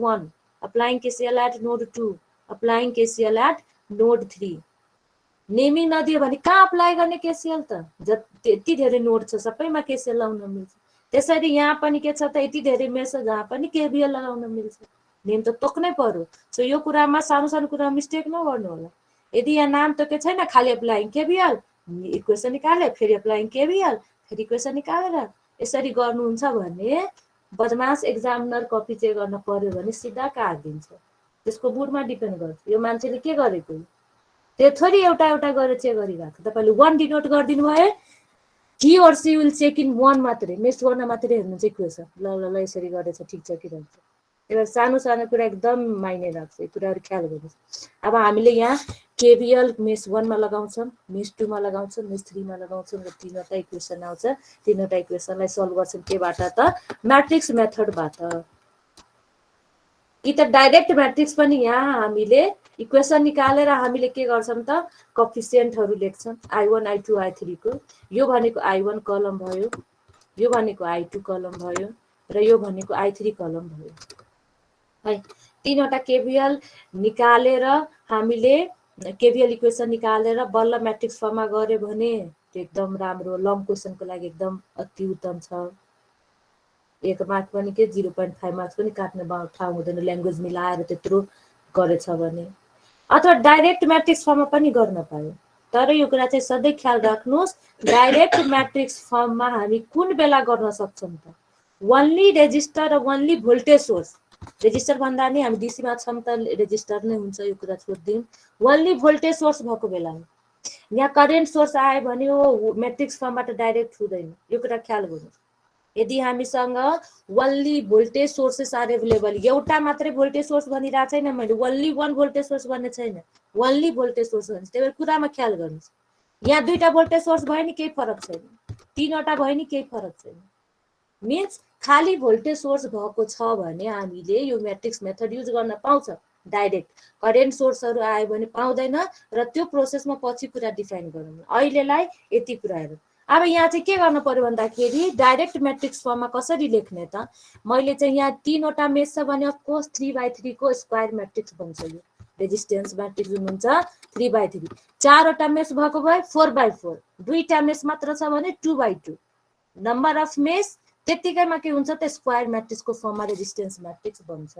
1, applying KCL at node 2, applying KCL at node 3. Naming नदियो भने कहाँ apply गर्ने KCL त? यति धेरै नोड छ सबैमा केसीएल लगाउन मिल्छ। त्यसरी यहाँ पनि के छ त, यति धेरै मेस छ जहाँ पनि केभीएल लगाउन मिल्छ। नेम त तोक्नै पर्यो। सो यो कुरामा सानो सानो कुरा मिस्टेक नगर्नु होला। यदि यहाँ नाम तोके छैन, खाली अप्लाइङ केभीएल, इक्वेसन निकाले, फेरि अप्लाइङ केभीएल, फेरि इक्वेसन निकालेर यसरी गर्नुहुन्छ भने बदमास एक्जामिनर कपी चेक गर्न पर्यो भने सिधा काट्दिन्छ। त्यसको मुडमा डिपेन्ड गर्छ यो मान्छेले के गरेको। त्यो थोरै एउटा एउटा गरेर चेक गरिरहेको। तपाईँले 1 डिनोट गरिदिनु भयो, he or she will check in 1 मात्रै, मिस गर्न मात्रै हेर्नुहुन्छ इक्वेसन। ल यसरी गरेछ ठिक छ कि रहेछ। एउटा सानो सानो कुरा एकदम मायने राख्छ। यो कुराहरू ख्याल गर्नुहोस्। अब हामीले यहाँ केभीएल मेस 1 मा लगाउँछौँ, मेस 2 मा लगाउँछौँ, मेस 3 मा लगाउँछौँ र तीनवटा इक्वेसन आउँछ। तीनवटा इक्वेसनलाई सल्भ गर्छौँ केबाट त? म्याट्रिक्स मेथडबाट। कि त डाइरेक्ट म्याट्रिक्स पनि यहाँ हामीले इक्वेसन निकालेर हामीले के गर्छौँ त? कोएफिसिएन्टहरू लेख्छौँ I1 I2 I3 को। यो भनेको I1 कलम भयो, यो भनेको I2 कलम भयो र यो भनेको I3 कलम भयो है। तीनवटा केभीएल निकालेर हामीले केभीएल इक्वेसन निकालेर बल्ल म्याट्रिक्स फर्ममा गरे भने एकदम राम्रो। लङ क्वेसनको लागि एकदम अति उत्तम छ। 1 मार्क पनि के 0.5 मार्क्स पनि काट्ने ठाउँ हुँदैन ल्याङ्ग्वेज मिलाएर त्यत्रो गरेछ भने। अथवा डाइरेक्ट म्याट्रिक्स फर्ममा पनि गर्न पायो। तर यो कुरा चाहिँ सधैँ ख्याल राख्नुहोस्, डाइरेक्ट म्याट्रिक्स फर्ममा हामी कुन बेला गर्न सक्छौँ त? ओन्ली रेजिस्टर र ओन्ली भोल्टेज सोर्स। रेजिस्टर भन्दा नि हामी डीसीमा छौँ त रेजिस्टर नै हुन्छ, यो कुरा छोड्दिउँ। ओन्ली भोल्टेज सोर्स भएको बेलामा यहाँ करेन्ट सोर्स आयो भने यो म्याट्रिक्स फर्मबाट डाइरेक्ट हुँदैन। यो कुरा ख्याल गर्नुहोस्। यदि हामीसँग only voltage sources are available, एउटा मात्रै भोल्टेज सोर्स भनिरहेको छैन मैले, ओन्ली 1 भोल्टेज सोर्स भन्ने छैन, ओन्ली भोल्टेज सोर्स भन्छ। त्यही भएर कुरामा ख्याल गर्नुहोस्। यहाँ 2टा भोल्टेज सोर्स भयो नि केही फरक छैन, 3वटा भयो नि केही फरक छैन। मिन्स खाली भोल्टेज सोर्स भएको छ भने हामीले यो म्याट्रिक्स मेथड युज गर्न पाउँछ। डाइरेक्ट करेन्ट सोर्सहरू आयो भने पाउँदैन र त्यो प्रोसेसमा पछि कुरा डिफाइन गरौँ। अहिलेलाई यति कुराहरू। अब यहाँ चाहिँ के गर्नु पर्यो भन्दाखेरि डाइरेक्ट म्याट्रिक्स फर्ममा कसरी लेख्ने त? मैले चाहिँ यहाँ 3वटा मेस छ भने अफकोर्स 3/3 को स्क्वायर म्याट्रिक्स बन्छ। यो रेजिस्टेन्स म्याट्रिक्स जुन हुन्छ 3/3। 4वटा मेस भएको भए 4/4, 2टा मेस मात्र छ भने 2/2। नम्बर अफ मेस त्यतिकैमा के हुन्छ त? स्क्वायर म्याट्रिक्सको फर्ममा रेजिस्टेन्स म्याट्रिक्स बन्छ।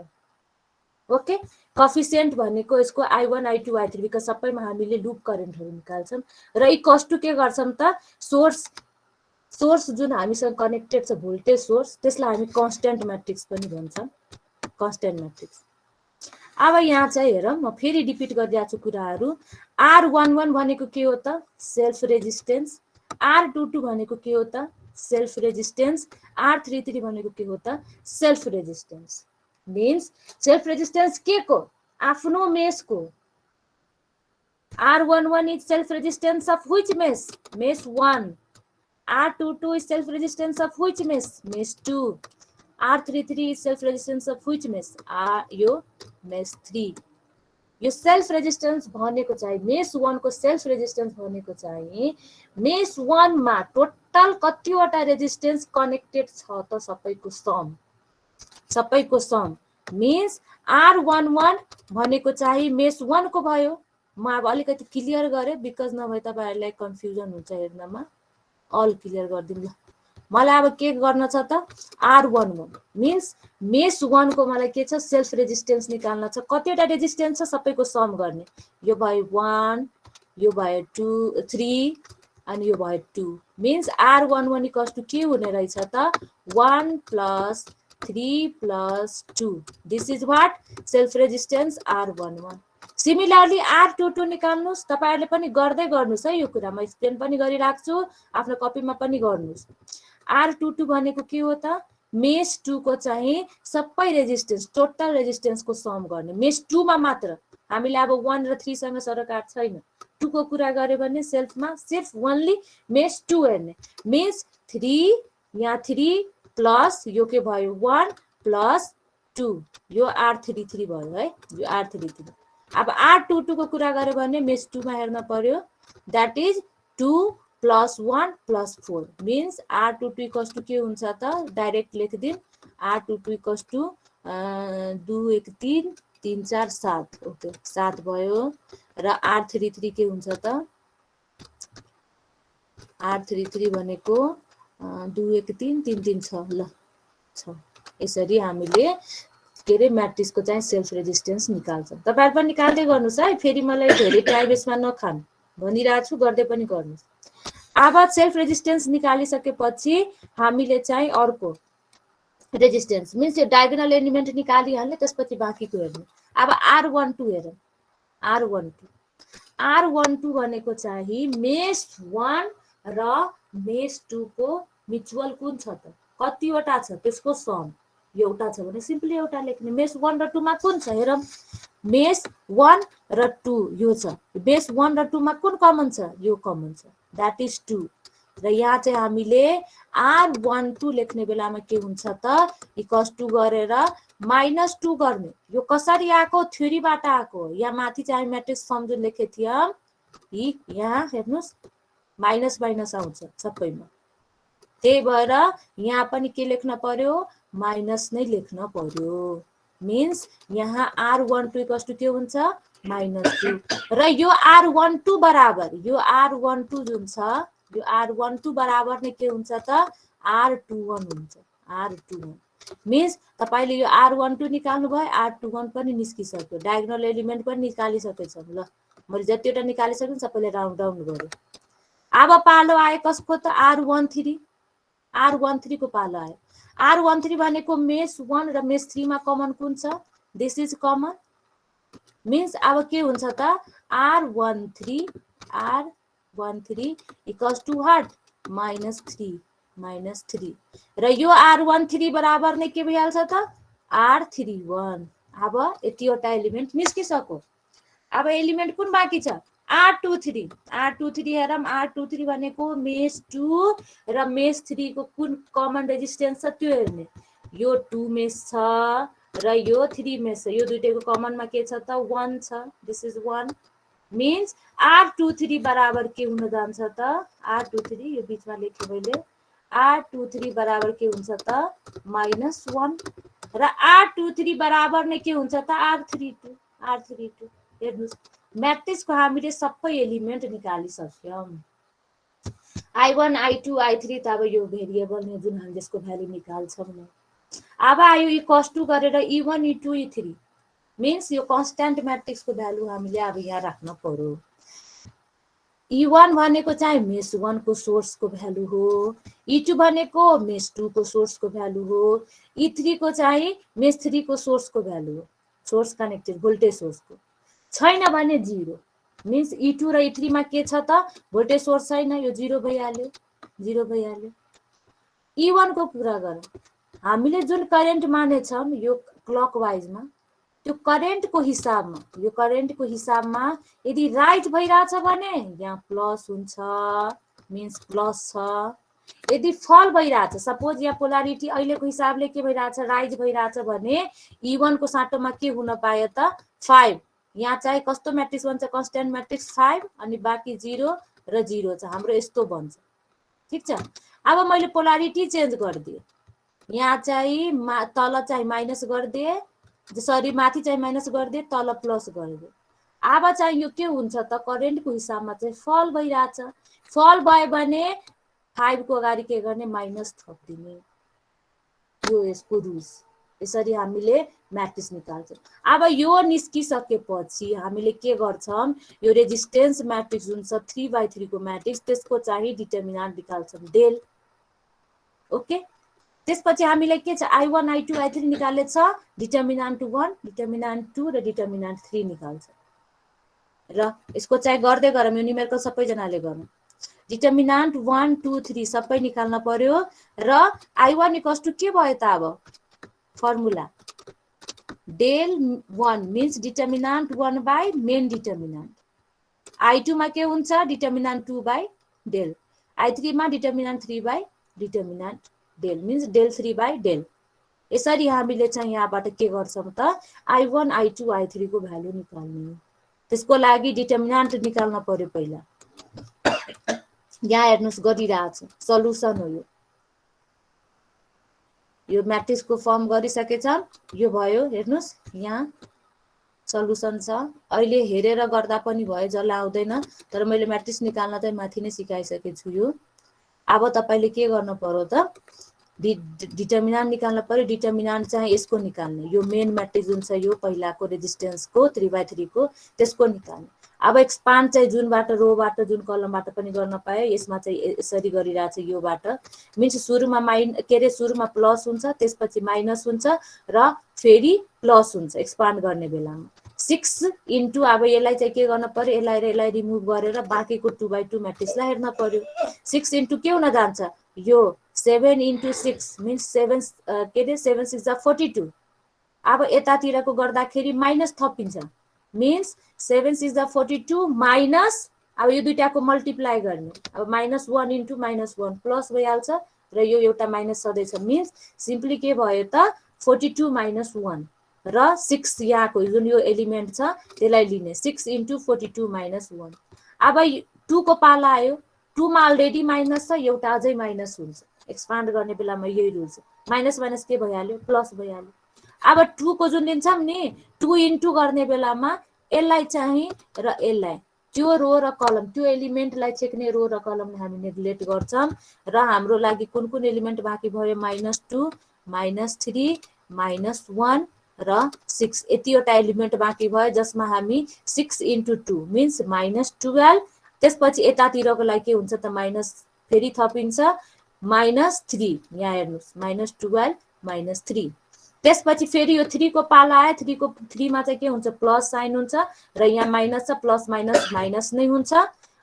ओके। कोएफिसिएन्ट भनेको यसको I1 I2 I3 बिकज सबैमा हामीले लुप करेन्टहरू निकाल्छौँ र इक्वल्स टु के गर्छौँ त? सोर्स जुन हामीसँग कनेक्टेड छ भोल्टेज सोर्स, त्यसलाई हामी कन्स्टेन्ट म्याट्रिक्स पनि भन्छौँ, कन्स्टेन्ट म्याट्रिक्स। अब यहाँ चाहिँ हेरौँ, म फेरि रिपिट गरिदिएको छु कुराहरू। R11 भनेको के हो त? Self resistance. R22 भनेको के हो त? Self resistance. R33 भनेको के हो त? Self resistance. Means self resistance के को? आफ्नो मेस को। R11 is self resistance of which mesh? Mesh 1. R22 is self resistance of which mesh? Mesh 2. R33 is self resistance of which mesh? यो mesh 3. यो सेल्फ रेजिस्टेन्स भनेको चाहिँ mess 1 को self resistance भनेको चाहिँ मेस 1 मा total कतिवटा resistance connected छ त? सबैको सम। मिन्स R11 भनेको चाहिँ मेस 1 को भयो। म अब अलिकति क्लियर गरेँ बिकज नभए तपाईहरुलाई कन्फ्युजन हुन्छ हेर्नमा। अल क्लियर गरिदिनु ल। मलाई अब के गर्न छ त? R11 मिन्स मेस 1 को मलाई के छ? सेल्फ रेजिस्टेन्स निकाल्न छ। कतिवटा रेजिस्टेन्स छ? सबैको सम गर्ने। यो भयो 1, यो भयो 2 3 अनि यो भयो 2। मिन्स R11 इक्वल्स टु के हुने रहेछ त? 1 + 3 + 2। This is what? Self resistance R11। Similarly R22 निकाल्नुस्। तपाईहरुले पनि गर्दै गर्नुस् है, यो कुरा म एक्सप्लेन पनि गरिराख्छु, आफ्नो कपीमा पनि गर्नुस्। R22 भनेको के हो त? मेस 2 को चाहिँ सबै रेजिस्टेन्स टोटल रेजिस्टेन्स को सम गर्ने। मेस 2 मा मात्र हामीले अब 1 र 3 सँग सरकार छैन। 2 को कुरा गरे भने सेल्फमा सिर्फ ओन्ली मेस 2 हेर्ने। मिन्स 3 यहाँ 3 प्लस यो के भयो 1 + 2 यो R33 भयो है, यो R33। अब R22 को कुरा गरे भने मेस 2 मा हेर्न पर्यो। That is 2 + 1 + 4। Means R22 equals to के हुन्छ त? डाइरेक्ट लेखिदिउँ। R22 इक्वल्स टु 2 1 3 3 4 7 ओके 7 भयो र R33 के हुन्छ त R33 भनेको 2 1 3 3 3 6 ल 6 यसरी हामीले के रे म्याट्रिक्सको चाहिँ सेल्फ रेजिस्टेन्स निकाल्छ। तपाईहरु पनि निकाल्दै गर्नुस् है, फेरि मलाई धेरै टाइम यसमा नखान भनिरहेको छु, गर्दै पनि गर्नुस्। अब सेल्फ रेजिस्टेन्स निकालिसकेपछि हामीले चाहिँ अर्को रेजिस्टेन्स मिन्स यो डायगोनल एलिमेन्ट निकालिहाल्ने, त्यसपछि बाँकीको हेर्ने। अब R12 हेरौँ, R12 भनेको चाहिँ मेस 1 र मेस 2 को म्युचुअल कुन छ त, कतिवटा छ त्यसको सम एउटा छ भने सिम्पली एउटा लेख्ने। मेस 1 र 2 मा कुन छ हेरौँ, मेस 1 र 2 यो छ, मेस 1 र 2 मा कुन कमन छ, यो कमन छ, द्याट इज 2। र यहाँ चाहिँ हामीले R12 लेख्ने बेलामा के हुन्छ त इक्वल्स टु गरेर -2 गर्ने। यो कसरी आएको, थ्योरीबाट आएको। यहाँ माथि चाहिँ म्याट्रिक्स फर्म जुन लेखेको थियौँ, यहाँ हेर्नुस् माइनस माइनस आउँछ सबैमा, त्यही भएर यहाँ पनि के लेख्न पर्यो, माइनस नै लेख्न पर्यो। मिन्स यहाँ R12 इक्वल्स टु के हुन्छ -2 र यो R12 बराबर, यो R12 जुन छ यो R12 बराबर नै के हुन्छ त R21 हुन्छ, R21 मिन्स तपाईले यो R12 निकाल्नु भयो, R21 पनि निस्किसक्यो, डायगोनल एलिमेन्ट पनि निकालिसकेछौँ। ल मैले जतिवटा निकालिसकेँ सबैले राउन्ड डाउन गर्यो। अब पालो आयो कसको त R13, R13 को पालो आयो। R13 भनेको मेस 1 र मेस 3 मा कमन कुन छ, दिस इज कमन। मिन्स अब के हुन्छ त R13 इक्वल्स टु व्हाट -3 र यो R13 बराबर नै के भइहाल्छ त R31। अब यतिवटा एलिमेन्ट निस्किसक्यो। अब एलिमेन्ट कुन बाँकी छ R23 हेरौँ। R23 भनेको मेस 2 र मेस 3 को कुन कमन रेजिस्टेन्स छ त्यो हेर्ने। यो 2 मेस छ र यो 3 मेस छ, यो दुईटैको कमनमा के छ त 1 छ, दिस इज 1। मिन्स R23 बराबर के हुन जान्छ त R23 यो बीचमा लेखे मैले, R23 बराबर के हुन्छ त -1 र R23 बराबर नै के हुन्छ त R32। हेर्नुस् म्याट्रिक्सको हामीले सबै एलिमेन्ट निकालिसक्यौँ। I1 I2 I3 त अब यो भेरिएबल ने जुन हामी यसको भ्यालु निकाल्छौँ न। अब आयो इक्वल्स टु गरेर E1 E2 E3 मिन्स यो कन्स्ट्यान्ट म्याट्रिक्सको भ्यालु हामीले अब यहाँ राख्न पर्यो। E1 भनेको चाहिँ मेस 1 को सोर्सको भ्यालु हो, E2 भनेको मेस 2 को सोर्सको भ्यालु हो, E3 को चाहिँ मेस 3 को सोर्सको भ्यालु हो, सोर्स कनेक्टेड भोल्टेज सोर्सको। छैन भने 0 मिन्स E2 र E3 मा के छ त भोल्टेज सोर्स छैन, यो 0 भइहाल्यो। E1 को कुरा गरौँ, हामीले जुन करेन्ट मानेछौँ यो क्लकवाइजमा, त्यो करेन्टको हिसाबमा यदि राइट भइरहेछ भने यहाँ प्लस हुन्छ, मिन्स प्लस छ। यदि फल भइरहेछ, सपोज यहाँ पोलारिटी अहिलेको हिसाबले के भइरहेछ राइज भइरहेछ भने E1 को साटोमा के हुन पायो त 5। यहाँ चाहिँ कस्तो म्याट्रिक्स बन्छ, कन्स्ट्यान्ट म्याट्रिक्स 5 अनि बाँकी 0 र 0 छ, हाम्रो यस्तो बन्छ। ठिक छ। अब मैले पोलारिटी चेन्ज गरिदिएँ, यहाँ चाहिँ तल चाहिँ माइनस गरिदिएँ, सरी माथि चाहिँ माइनस गरिदिएँ, तल प्लस गरिदिएँ। अब चाहिँ यो के हुन्छ त करेन्टको हिसाबमा चाहिँ फल भइरहेछ। फल भयो भने 5 को अगाडि के गर्ने माइनस थपिदिने, यो यसको रुल्स। यसरी हामीले म्याट्रिक्स निकाल्छौँ। अब यो निस्किसकेपछि हामीले के गर्छौँ, यो रेजिस्टेन्स म्याट्रिक्स जुन छ 3/3 को म्याट्रिक्स, त्यसको चाहिँ डिटर्मिनान्ट निकाल्छौँ डेल। ओके, त्यसपछि हामीले के छ I1 I2 I3 निकाल्ने छ, डिटर्मिनान्ट 1 डिटर्मिनान्ट 2 र डिटर्मिनान्ट 3 निकाल्छ। र यसको चाहिँ गर्दै गरौँ, यो न्युमेरिकल सबैजनाले गरौँ। डिटर्मिनान्ट 1 2 3 सबै निकाल्न पर्यो र I1 इक्वल्स टु के भयो त अब formula del 1 means determinant 1 by main determinant. I2 मा के हुन्छ डिटर्मिनान्ट 2 बाई डेल, I3 मा determinant 3 by determinant del means del 3 by del. यसरी हामीले चाहिँ यहाँबाट के गर्छौँ त I1 I2 I3 को भ्यालु निकाल्ने। त्यसको लागि डिटर्मिनान्ट निकाल्न पर्यो पहिला। यहाँ हेर्नुस् गरिरहेछ, सल्युसन हो यो। यो म्याट्रिक्सको फर्म गरिसकेछौँ। यो भयो, हेर्नुहोस् यहाँ सल्युसन छ। अहिले हेरेर गर्दा पनि भयो, जसलाई आउँदैन, तर मैले म्याट्रिक्स निकाल्न चाहिँ माथि नै सिकाइसकेको छु। यो अब तपाईँले के गर्नु पर्यो त, डिटर्मिनान्ट निकाल्न पर्यो। डिटर्मिनान्ट चाहिँ यसको निकाल्ने, यो मेन म्याट्रिक्स जुन छ यो पहिलाको रेजिस्टेन्सको 3/3 को त्यसको निकाल्ने। अब एक्सपान्ड चाहिँ जुनबाट रोबाट जुन कलमबाट पनि गर्न पायो, यसमा चाहिँ यसरी गरिरहेछ योबाट। मिन्स सुरुमा के अरे सुरुमा प्लस हुन्छ, त्यसपछि माइनस हुन्छ र फेरि प्लस हुन्छ एक्सपान्ड गर्ने बेलामा। 6 इन्टु अब यसलाई चाहिँ के गर्न पर्यो, यसलाई रिमुभ गरेर बाँकीको 2/2 म्याट्रिक्सलाई हेर्न पर्यो। 6 इन्टु के हुन जान्छ, यो 7 इन्टु 6 मिन्स 7 के अरे 7 6 जा 42। अब यतातिरको गर्दाखेरि माइनस थपिन्छ, मिन्स 7 6 जा 42 माइनस, अब यो दुईटाको मल्टिप्लाई गर्ने, अब -1 इन्टु -1 प्लस भइहाल्छ र यो एउटा माइनस सधैँ छ। मिन्स सिम्पली के भयो त 42 - 1 र 6 यहाँको जुन यो एलिमेन्ट छ त्यसलाई लिने, 6 इन्टु 42 - 1। अब 2 को पाला आयो, 2 मा अलरेडी माइनस छ, एउटा अझै माइनस हुन्छ। एक्सपान्ड गर्ने बेलामा यही रुल छ, माइनस माइनस के भइहाल्यो, प्लस भइहाल्यो। अब 2 को जुन लिन्छौँ नि, 2 इन्टु गर्ने बेलामा यसलाई चाहिँ र यसलाई, त्यो रो र कलम, त्यो एलिमेन्टलाई छेक्ने रो र कलम हामी नेग्लेक्ट गर्छौँ र हाम्रो लागि कुन कुन एलिमेन्ट बाँकी भयो, -2 -3 -1 र 6 यतिवटा एलिमेन्ट बाँकी भयो, जसमा हामी 6 इन्टु 2 मिन्स -12। त्यसपछि यतातिरको लागि के हुन्छ त, माइनस फेरि थपिन्छ -3, यहाँ हेर्नुहोस् -12 -3। त्यसपछि फेरि यो 3 को पाला आयो, 3 मा चाहिँ के हुन्छ, प्लस साइन हुन्छ र यहाँ माइनस छ, प्लस माइनस माइनस नै हुन्छ।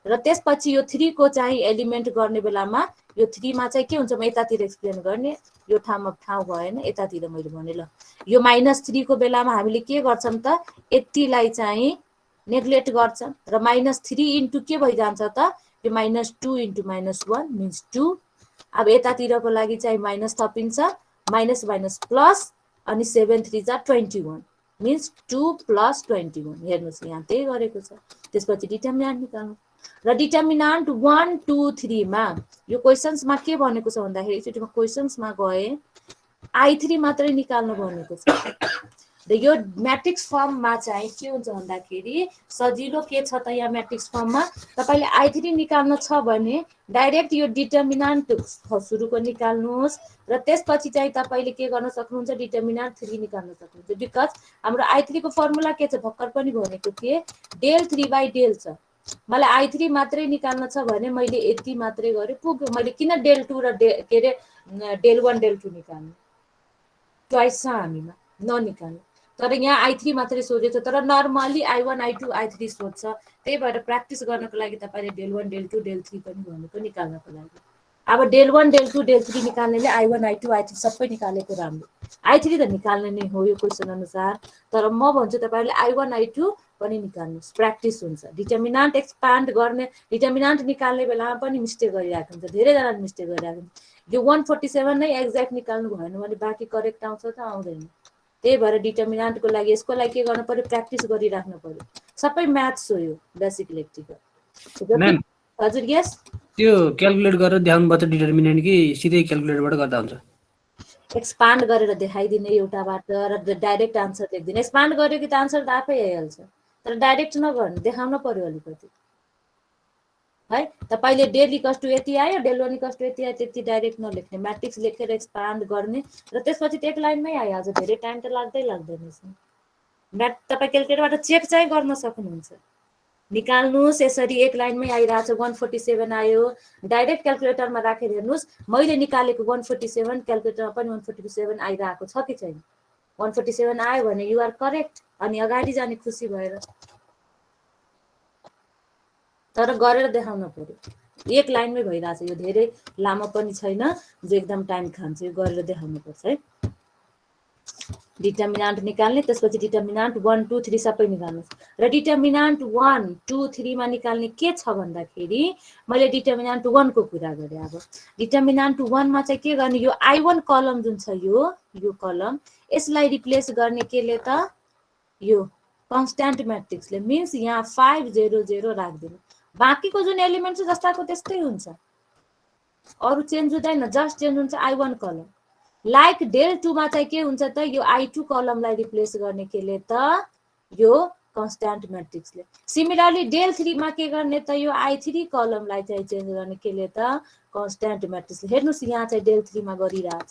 र त्यसपछि यो 3 को चाहिँ एलिमेन्ट गर्ने बेलामा यो 3 मा चाहिँ के हुन्छ, म यतातिर एक्सप्लेन गर्ने, यो ठाउँमा ठाउँ भएन, यतातिर मैले भने ल। यो -3 को बेलामा हामीले के गर्छौँ त, यतिलाई चाहिँ नेग्लेक्ट गर्छौँ र -3 इन्टु के भइजान्छ त, यो -2 इन्टु -1 मिन्स 2। अब यतातिरको लागि चाहिँ माइनस थपिन्छ, माइनस माइनस प्लस, अनि 7 3 जा 21 मिन्स 2 + 21। हेर्नुहोस् यहाँ त्यही गरेको छ। त्यसपछि डिटर्मिनान्ट निकाल्नु र डिटर्मिनान्ट 1 2 3 मा यो क्वेसन्समा के भनेको छ भन्दाखेरि, एकचोटिमा क्वेसन्समा गए I3 मात्रै निकाल्नु भनेको छ। र यो म्याट्रिक्स फर्ममा चाहिँ के हुन्छ भन्दाखेरि सजिलो के छ त, यहाँ म्याट्रिक्स फर्ममा तपाईँले I3 निकाल्नु छ भने डाइरेक्ट यो डिटर्मिनान्ट सुरुको निकाल्नुहोस् र त्यसपछि चाहिँ तपाईँले के गर्न सक्नुहुन्छ, डिटर्मिनान्ट 3 निकाल्न सक्नुहुन्छ। बिकज हाम्रो I3 को फर्मुला के छ, भर्खर पनि भनेको थिएँ, del 3/del छ। मलाई I3 मात्रै निकाल्न छ भने मैले यति मात्रै गरेँ, पुग्यो। मैले किन del 2 र के अरे del 1 del 2 निकाल्नु, चोइस छ हामीमा, ननिकाल्नु। तर यहाँ I3 मात्रै सोधेको छ, तर नर्मली I1 I2 I3 सोध्छ। त्यही भएर प्र्याक्टिस गर्नको लागि तपाईँले del 1 del 2 del 3 पनि भनेको निकाल्नको लागि। अब del 1 del 2 del 3 निकाल्नेले I1 I2 I3 सबै निकालेको राम्रो। I3 त निकाल्ने नै हो यो क्वेसन अनुसार, तर म भन्छु तपाईँले I1 I2 पनि निकाल्नुहोस्, प्र्याक्टिस हुन्छ। डिटर्मिनान्ट एक्सपान्ड गर्ने, डिटर्मिनान्ट निकाल्ने बेलामा पनि मिस्टेक गरिरहेको हुन्छ, धेरैजना मिस्टेक गरिरहेको हुन्छ। यो 147 नै एक्ज्याक्ट निकाल्नु भएन भने बाँकी करेक्ट आउँछ त आउँदैन। त्यही भएर डिटर्मिनान्टको लागि यसको लागि के गर्नु पर्यो, प्र्याक्टिस गरिराख्नु पर्यो। सबै म्याथ्स हो यो, बेसिक इलेक्ट्रिकल। हजुर यस, त्यो क्याल्कुलेट गरेर देखाउनु पर्छ डिटर्मिनेन्ट कि सिधै क्याल्कुलेटबाट गर्दा हुन्छ? एक्सपान्ड गरेर देखाइदिने एउटाबाट र डाइरेक्ट आन्सर लेखिदिने। एक्सपान्ड गर्यो कि त आन्सर त आफै आइहाल्छ, तर डाइरेक्ट नगर्नु, देखाउनु पर्यो अलिकति है। तपाईँले del = यति आयो, del 1 = यति आयो, त्यति डाइरेक्ट नलेख्ने, म्याट्रिक्स लेखेर एक्सपान्ड गर्ने र त्यसपछि एक लाइनमै आइहाल्छ, धेरै टाइम त लाग्दैन यसमा। तपाईँ क्याल्कुलेटरबाट चेक चाहिँ गर्न सक्नुहुन्छ, निकाल्नुहोस्। यसरी एक लाइनमै आइरहेछ, 147 आयो, डाइरेक्ट क्याल्कुलेटरमा राखेर हेर्नुहोस्। मैले निकालेको 147 क्याल्कुलेटरमा पनि 147 आइरहेको छ कि छैन। 147 आयो भने यु आर करेक्ट, अनि अगाडि जाने खुसी भएर। तर गरेर देखाउन पर्यो, एक लाइनमै भइरहेछ, यो धेरै लामो पनि छैन जो एकदम टाइम खान्छ, यो गरेर देखाउनु पर्छ है। डिटर्मिनान्ट निकाल्ने, त्यसपछि डिटर्मिनान्ट 1 2 3 सबै निकाल्नुहोस्। र डिटर्मिनान्ट 1 2 3 मा निकाल्ने के छ भन्दाखेरि, मैले डिटर्मिनान्ट 1 को कुरा गरेँ। अब डिटर्मिनान्ट 1 मा चाहिँ के गर्ने, यो I1 कलम जुन छ यो कलम, यसलाई रिप्लेस गर्ने केले त, यो कन्स्ट्यान्ट म्याट्रिक्सले, मिन्स यहाँ 5 0 0 राख्दिनु। बाँकीको जुन एलिमेन्ट छ जस्ताको त्यस्तै हुन्छ, अरू चेन्ज हुँदैन, जस्ट चेन्ज हुन्छ I1 कलम। लाइक डेल 2 मा चाहिँ के हुन्छ त यो I2 कलमलाई रिप्लेस गर्ने केले त यो कन्स्ट्यान्ट म्याट्रिक्सले। सिमिलरली डेल 3 मा के गर्ने त यो I3 कलमलाई चाहिँ चेन्ज गर्ने केले त कन्स्ट्यान्ट म्याट्रिक्सले। हेर्नुस् यहाँ चाहिँ डेल 3 मा गरिरहेछ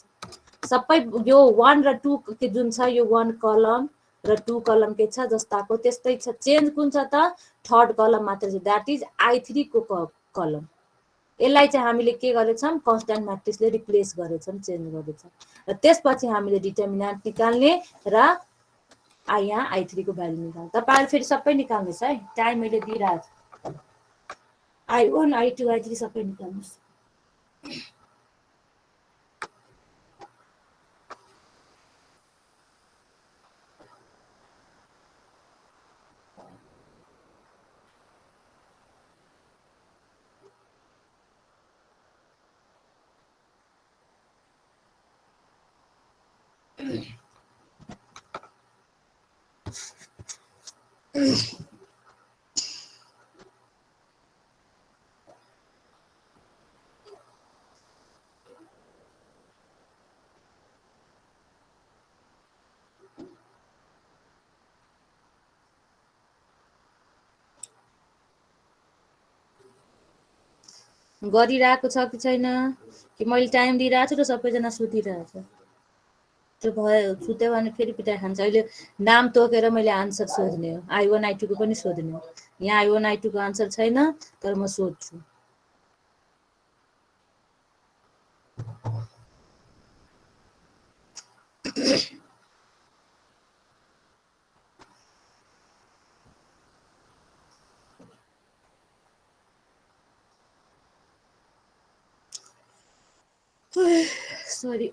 सबै यो 1 र 2 के जुन छ यो 1 कलम र 2 कलम के छ जस्ताको त्यस्तै छ। चेन्ज कुन छ त थर्ड कलम मात्र छ, द्याट इज I3 को कलम। यसलाई चाहिँ हामीले के गरेछौँ कन्स्ट्यान्ट म्याट्रिक्सले रिप्लेस गरेछौँ, चेन्ज गरेछौँ। र त्यसपछि हामीले डिटर्मिनेन्ट निकाल्ने र यहाँ I3 को भ्यालु निकाल्ने। तपाईहरु फेरि सबै निकाल्नुस् है, टाइम मैले दिइरहेछु। I1 I2 I3 सबै निकाल्नुस्। गरिरहेको छ कि छैन कि मैले टाइम दिइरहेको छु र सबैजना सुतिरहेछ? त्यो भयो सुत्यो भने फेरि पिटाइ खान्छ। अहिले नाम तोकेर मैले आन्सर सोध्ने हो। I1 I2 को पनि सोध्ने हो। यहाँ I1 I2 को आन्सर छैन तर म सोध्छु। सरी।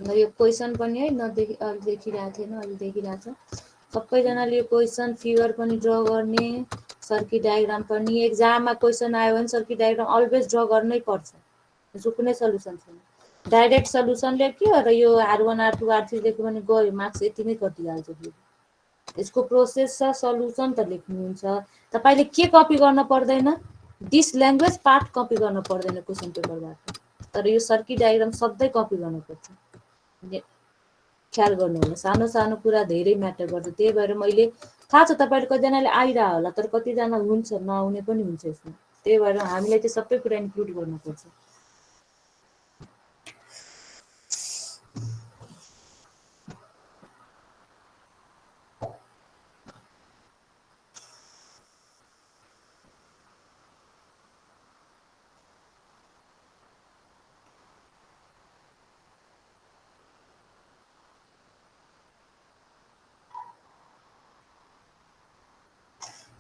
यो क्वेसन पनि है नदेखि अलि देखिरहेको थिएन, अलि देखिरहेछ। सबैजनाले यो क्वेसन फिगर पनि ड्र गर्ने, सर्किट डायग्राम पनि। एक्जाममा क्वेसन आयो भने सर्किट डायग्राम अलवेज ड्र गर्नै पर्छ, यसको कुनै सल्युसन छैन। डाइरेक्ट सल्युसन लेख्यो र यो R1 R2 R3 लेख्यो भने गयो, मार्क्स यति नै कटिहाल्छ। यसको प्रोसेस छ, सल्युसन त लेख्नुहुन्छ। तपाईले के कपी गर्न पर्दैन, दिस ल्याङ्ग्वेज पार्ट कपी गर्न पर्दैन क्वेसन पेपरबाट, तर यो सर्किट डायग्राम सधैँ कपी गर्नुपर्छ। ख्याल गर्नु होला, सानो सानो कुरा धेरै म्याटर गर्छ। त्यही भएर मैले थाहा छ तपाईहरु कतिजनाले आइरा होला तर कतिजना हुन्छ नआउने पनि हुन्छ यसमा। त्यही भएर हामीलाई चाहिँ सबै कुरा इन्क्लुड गर्नुपर्छ।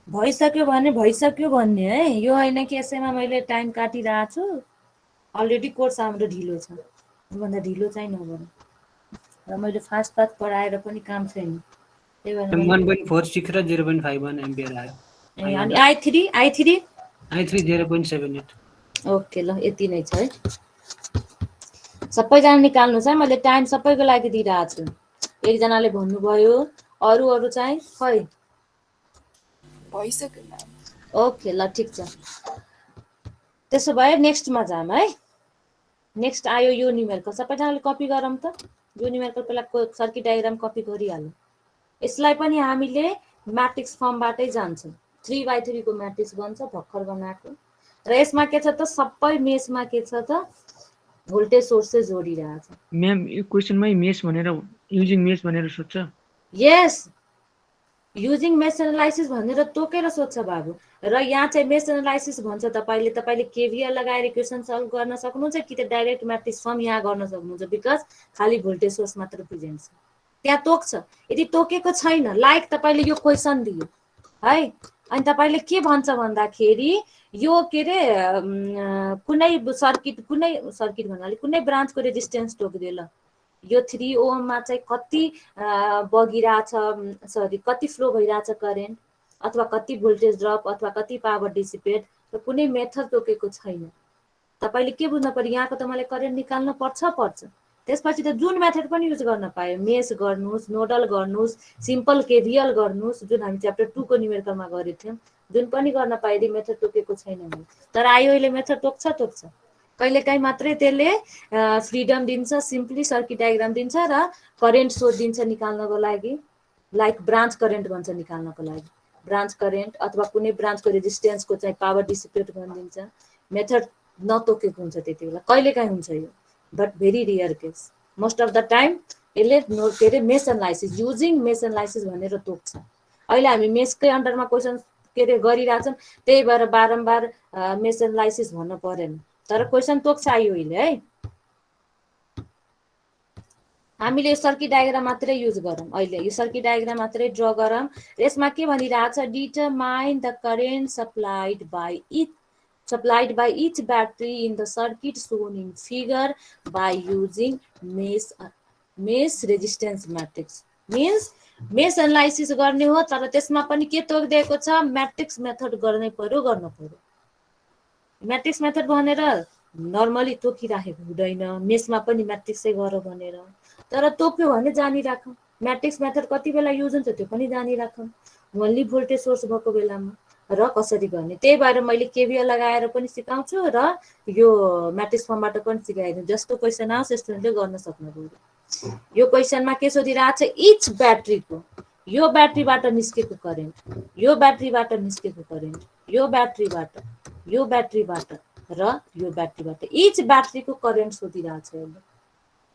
भइसक्यो भने भइसक्यो भन्ने है, यो होइन कि यसैमा मैले टाइम काटिरहेको छु। अलरेडी कोर्स हाम्रो ढिलो छ, योभन्दा ढिलो चाहिँ नगरौँ। र मैले फास्ट फास्ट पढाएर पनि काम छैन, त्यही भएर 1.46 र 0.51 एम्पियर आयो। अनि I3 0.78। ओके, ल यति नै छ है। सबैजना निकाल्नुहोस् है, मैले टाइम सबैको लागि दिइरहेको छु। एकजनाले भन्नुभयो, अरू चाहिँ खै भइसक्यो म्याम। ओके, ल ठिक छ। त्यसो भए नेक्स्टमा जाम है। नेक्स्ट आयो यो न्युमेरिकल। सबैजनाले कपी गरौँ त। यो न्युमेरिकल पहिला सर्किट डायग्राम कपी गरिहालौँ। यसलाई पनि हामीले म्याट्रिक्स फर्मबाटै जान्छौँ। 3x3 को म्याट्रिक्स बन्छ भर्खर बनाएको। र यसमा के छ त सबै मेसमा के छ त भोल्टेज सोर्स चाहिँ जोडिरहेछ। म्याम यो क्वेसनमै मेस भनेर युजिङ मेस भनेर सोध्छ। यस, युजिङ मेस एनालाइसिस भनेर तोकेर सोध्छ बाबु। र यहाँ चाहिँ मेस एनालाइसिस भन्छ तपाईँले केभिएल लगाएर इक्वेसन सल्भ गर्न सक्नुहुन्छ कि त डाइरेक्ट म्याट्रिक्स फर्म यहाँ गर्न सक्नुहुन्छ, बिकज खालि भोल्टेज सोर्स मात्र प्रेजेन्ट छ। त्यहाँ तोक्छ। यदि तोकेको छैन, लाइक तपाईँले यो क्वेसन दियो है, अनि तपाईँले के भन्छ भन्दाखेरि यो के अरे कुनै सर्किट भन्नाले कुनै ब्रान्चको रेजिस्टेन्स तोकिदियो ल, यो 3 ओममा चाहिँ कति बगिरहेछ, कति फ्लो भइरहेछ करेन्ट, अथवा कति भोल्टेज ड्रप, अथवा कति पावर डिसिपेट, र कुनै मेथड तोकेको छैन। तपाईँले के बुझ्नु पर्यो, यहाँको त मलाई करेन्ट निकाल्न पर्छ। त्यसपछि त जुन मेथड पनि युज गर्न पायो, मेस गर्नुहोस्, नोडल गर्नुहोस्, सिम्पल केभिएल गर्नुहोस्, जुन हामी च्याप्टर 2 को न्युमेरिकलमा गरेको थियौँ, जुन पनि गर्न पायो यदि मेथड तोकेको छैन भने। तर आइओले मेथड तोक्छ। कहिलेकाहीँ मात्रै त्यसले फ्रिडम दिन्छ, सिम्पली सर्किट डायग्राम दिन्छ र करेन्ट सोर्स दिन्छ निकाल्नको लागि, लाइक ब्रान्च करेन्ट भन्छ निकाल्नको लागि, ब्रान्च करेन्ट अथवा कुनै ब्रान्चको रेजिस्टेन्सको चाहिँ पावर डिसिपेट गरिदिन्छ। मेथड नतोकेको हुन्छ त्यति बेला, कहिलेकाहीँ हुन्छ यो, but very rear case. Most of the time यसले के अरे mess analysis, using mess analysis भनेर तोक्छ। अहिले हामी मेसकै अन्डरमा क्वेसन के अरे गरिरहेछौँ, त्यही भएर बारम्बार मेस एनालाइसिस भन्नु परेन, तर क्वेसन तोक्छ आइओले है। हामीले यो सर्किट डायग्राम मात्रै युज गरौँ, अहिले यो सर्किट डायग्राम मात्रै ड्र गरौँ। यसमा के भनिरहेछ, determine the current supplied by each battery in the circuit shown in figure by using mesh resistance matrix. Means mesh analysis गर्ने हो, तर त्यसमा पनि के तोकिदिएको छ, म्याट्रिक्स मेथड गर्नु पर्यो। म्याट्रिक्स मेथड भनेर नर्मली तोकिराखेको हुँदैन, मेसमा पनि म्याट्रिक्सै गर भनेर। तर तोक्यो भने जानिराखौँ, म्याट्रिक्स मेथड कति बेला युज हुन्छ त्यो पनि जानिराखौँ, ओन्ली भोल्टेज सोर्स भएको बेलामा र कसरी गर्ने। त्यही भएर मैले केभिएल लगाएर पनि सिकाउँछु र यो म्याट्रिक्स फर्मबाट पनि सिकाइदिन्छु। जस्तो क्वेसन आओस् स्टुडेन्टले गर्न सक्नुभयो। यो क्वेसनमा के सोधिरहेको छ, इच ब्याट्रीको, यो ब्याट्रीबाट निस्केको करेन्ट, यो ब्याट्रीबाट निस्केको करेन्ट, यो ब्याट्रीबाट र यो ब्याट्रीबाट, इच ब्याट्रीको करेन्ट सोधिरहेको छ।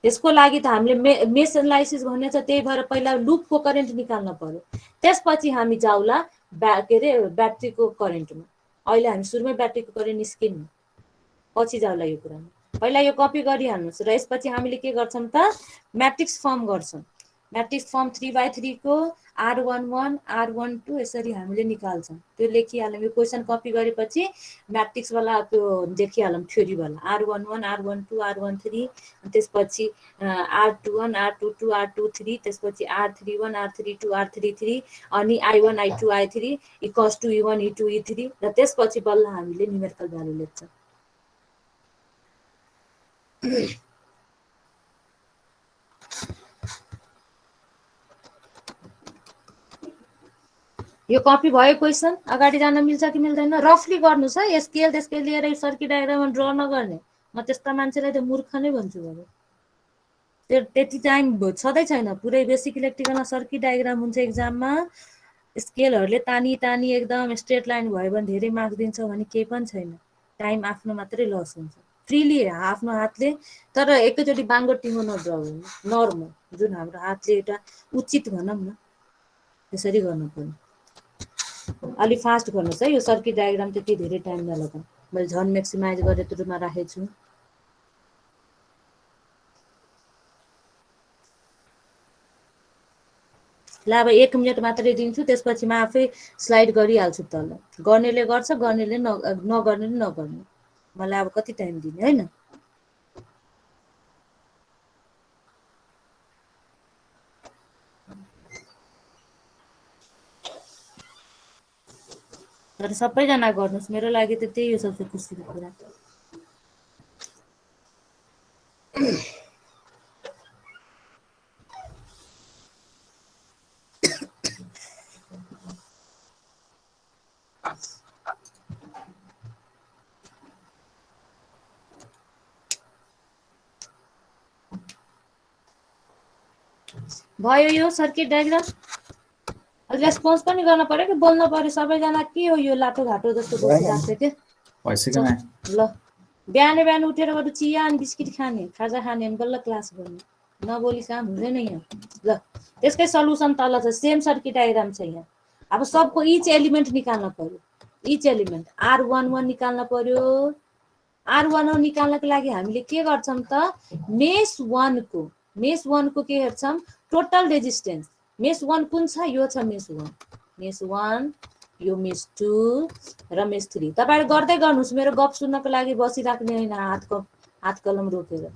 त्यसको लागि त हामीले मेस एनालाइसिस भन्ने छ, त्यही भएर पहिला लुपको करेन्ट निकाल्न पर्यो, त्यसपछि हामी जाउला के अरे ब्याट्रीको करेन्टमा। अहिले हामी सुरुमै ब्याट्रीको करेन्ट निस्किनु, पछि जाउला यो कुरामा। पहिला यो कपी गरिहाल्नुहोस् र यसपछि हामीले के गर्छौँ त, म्याट्रिक्स फर्म गर्छौँ। म्याट्रिक्स फर्म 3x3 को R11 R12 यसरी हामीले निकाल्छौँ। त्यो लेखिहालौँ, यो क्वेसन कपी गरेपछि म्याट्रिक्सवाला त्यो देखिहालौँ, थ्योरीवाला R11 R12 R13, त्यसपछि R21 R22 R23, त्यसपछि R31 R32 R33, अनि I1 I2 I3 equals to E1 E2 E3, र त्यसपछि बल्ल हामीले न्युमेरिकल भ्यालु लेख्छौँ। यो कपी भयो क्वेसन, अगाडि जान मिल्छ कि मिल्दैन रफली गर्नुहोस् है। स्केल त्यसकै लिएर सर्किट डायग्राममा ड्र नगर्ने, म त्यस्ता मान्छेलाई त मूर्ख नै भन्छु बाबु। त्यो त्यति टाइम छँदै छैन। पुरै बेसिक इलेक्ट्रिकलमा सर्किट डायग्राम हुन्छ एक्जाममा, स्केलहरूले तानी एकदम स्ट्रेट लाइन भयो भने धेरै मार्क्स दिन्छ भने केही पनि छैन, टाइम आफ्नो मात्रै लस हुन्छ। फ्रीली आफ्नो हातले, तर एकैचोटि बाङ्गो टिङ्गो नड्राउ, नर्मल जुन हाम्रो हातले एउटा उचित भनौँ न त्यसरी गर्नु पर्यो। अलि फास्ट गर्नुहोस् है, यो सर्किट डायग्राम त्यति धेरै टाइम नलगाउँ। मैले झन् म्याक्सिमाइज गरेर तुरुमा राखेको छु। ल अब 1 मिनट मात्रै दिन्छु, त्यसपछि म आफै स्लाइड गरिहाल्छु तल। गर्नेले गर्छ, गर्नेले नगर्नेले नगर्ने, मलाई अब कति टाइम दिने होइन। तर सबैजना गर्नुहोस्, मेरो लागि त त्यही हो सबसे खुसीको कुरा। भयो यो सर्किट डायग्राम। रेस्पोन्स पनि गर्न पर्यो कि बोल्न पर्यो सबैजना। के हो यो लाटो घाटो जस्तो बसिरहेको थियो के ल। बिहान उठेर बरु चिया अनि बिस्किट खाने, खाजा खाने, बल्ल क्लास गर्ने। नबोली काम हुँदैन यहाँ। ल त्यसकै सल्युसन तल छ, सेम सर्किट डायग्राम छ यहाँ। अब सबको इच एलिमेन्ट निकाल्न पर्यो, इच एलिमेन्ट R11 निकाल्न पर्यो। R11 निकाल्नको लागि हामीले के गर्छौँ त, मेस 1 को के हेर्छौँ, टोटल रेजिस्टेन्स। मेस 1 कुन छ, यो छ मेस 1, मेस 1 यो मेस 2 र मेस 3। तपाईहरु गर्दै गर्नुस्, मेरो गफ सुन्नको लागि बसिराख्ने हैन, हात कलम रोकेर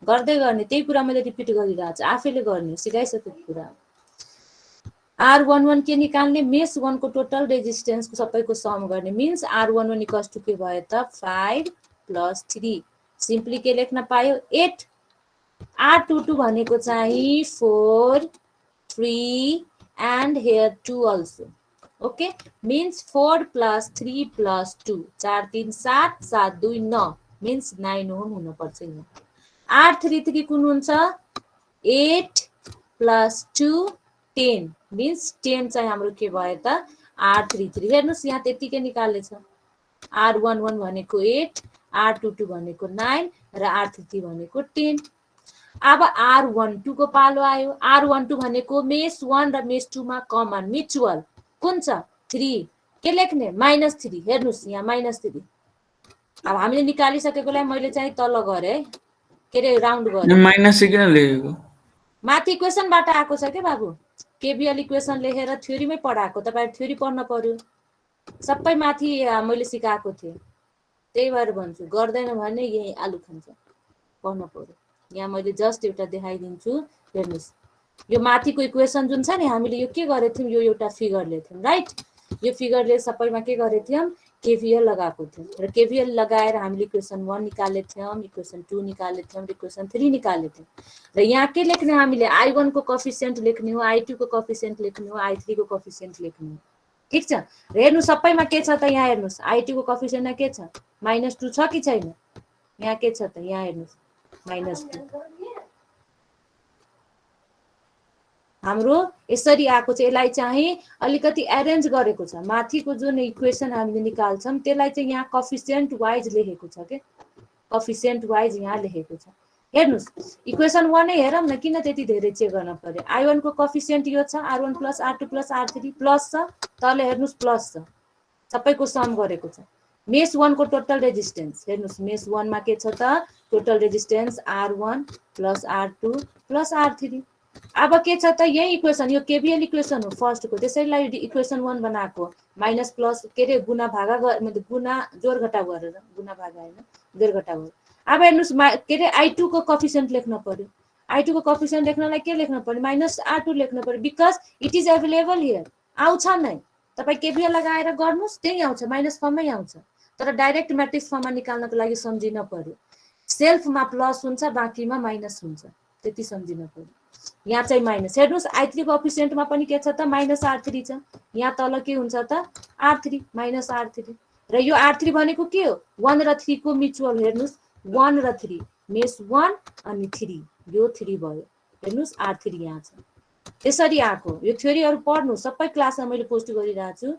गर्दै गर्ने। त्यही कुरा मैले रिपिट गरिरहेको छु, आफैले गर्ने, सिकाइसकेको कुरा। R11 के निकाल्ने, मेस 1 को टोटल रेजिस्टेन्स सबैको सम गर्ने। मिन्स R11 इक्वल्स टु के भयो त 5 + 3। सिम्पली के लेख्न पायो, 8। R22 भनेको चाहिँ 4 3 and here 2 also. Okay, means 4 + 3 + 2, 4 3 7 7 2 9, means 9 Om हुनुपर्छ यहाँ। R33 कुन हुन्छ, 8 + 2 10, means 10 चाहिँ हाम्रो के भयो त R33। हेर्नुस् यहाँ त्यतिकै निकालेछ। R11 भनेको 8, R22 भनेको 9 र R33 भनेको 10। अब R12 को पालो आयो। R12 भनेको मेस 1 र मेस 2 मा कमन म्युचुअल कुन छ, 3। के लेख्ने, -3। हेर्नुस् यहाँ -3। अब हामीले निकालिसकेकोलाई मैले चाहिँ तल गरे है, के रे राउन्ड गरे। माइनस किन लेखेको, माथि इक्वेसनबाट आएको छ के बाबु, केबीएल इक्वेसन लेखेर थ्योरीमै पढाएको। तपाईहरु थ्योरी पढ्न पर्यो, सबै माथि मैले सिकाएको थिएँ। त्यही भएर भन्छु, गर्दैन भने यही आलु खान्छ, पढ्न पर्यो। यहाँ मैले जस्ट एउटा देखाइदिन्छु, हेर्नुस्। यो माथिको इक्वेसन जुन छ नि, हामीले यो के गरेको थियौँ, यो एउटा फिगरले थियौँ, राइट। यो फिगरले सबैमा के गरेको थियौँ, केभीएल लगाएको थियौँ। र केभीएल लगाएर हामीले इक्वेसन 1 निकालेको थियौँ, इक्वेसन 2 निकालेको थियौँ, इक्वेसन 3 निकालेको थियौँ। र यहाँ के लेख्ने, हामीले I1 को कोएफिसिएन्ट लेख्ने हो, I2 को कोएफिसिएन्ट लेख्ने हो, I3 को कोएफिसिएन्ट लेख्ने हो। ठीक छ। र हेर्नु सबैमा के छ त, यहाँ हेर्नुस् I2 को कोएफिसिएन्टमा के छ, -2 छ कि छैन, यहाँ के छ त, यहाँ हेर्नुस् -2। हाम्रो यसरी आएको छ। यसलाई चाहिँ अलिकति एरेन्ज गरेको छ। माथिको जुन इक्वेसन हामीले निकाल्छौँ त्यसलाई चाहिँ यहाँ कोएफिसिएन्ट वाइज लेखेको छ के, कोएफिसिएन्ट वाइज यहाँ लेखेको छ। हेर्नुस् इक्वेसन 1 नै हेरौँ न, किन त्यति धेरै चेक गर्न पर्यो। I1 को कोएफिसिएन्ट यो छ, R1 + R2 + R3 प्लस छ, तल हेर्नुस् प्लस छ, सबैको सम गरेको छ। मेस 1 को टोटल रेजिस्टेन्स हेर्नुस्, मेस 1 मा के छ त, total resistance R1 + R2 + R3। अब के छ त, यही इक्वेसन, यो केबीएल इक्वेसन हो फर्स्ट को, त्यसैलाई इक्वेसन 1 बनाएको। माइनस प्लस के रे गुना भागा मतलब गुना जोड घटाउ गरेर, गुना भागा हैन जोड घटाउ गरेर। अब हेर्नुस् के रे I2 को कोएफिसिएन्ट लेख्न पर्यो। I2 को कोएफिसिएन्ट लेख्नलाई के लेख्न पर्यो, -R2 लेख्न पर्यो, because it is available here. आउँछ नै, तपाई केबीएल लगाएर गर्नुस् त्यही आउँछ, माइनस फर्ममै आउँछ। तर डाइरेक्ट म्याट्रिक्स फर्ममा निकाल्नको लागि सम्झिन पर्यो, सेल्फमा प्लस हुन्छ, बाँकीमा माइनस हुन्छ, त्यति सम्झिन पर्यो। यहाँ चाहिँ माइनस। हेर्नुस् I3 कोएफिसिएन्टमा पनि के छ त, -R3 छ। यहाँ तल के हुन्छ त, R3 -R3। र यो R3 भनेको के हो, 1 र 3 को म्युचुअल। हेर्नुस् 1 र 3, मेस 1 अनि 3, यो 3 भयो। हेर्नुस् R3 यहाँ छ। त्यसरी आएको। यो थ्योरीहरु पढ्नु, सबै क्लासमा मैले पोस्ट गरिरहेको छु।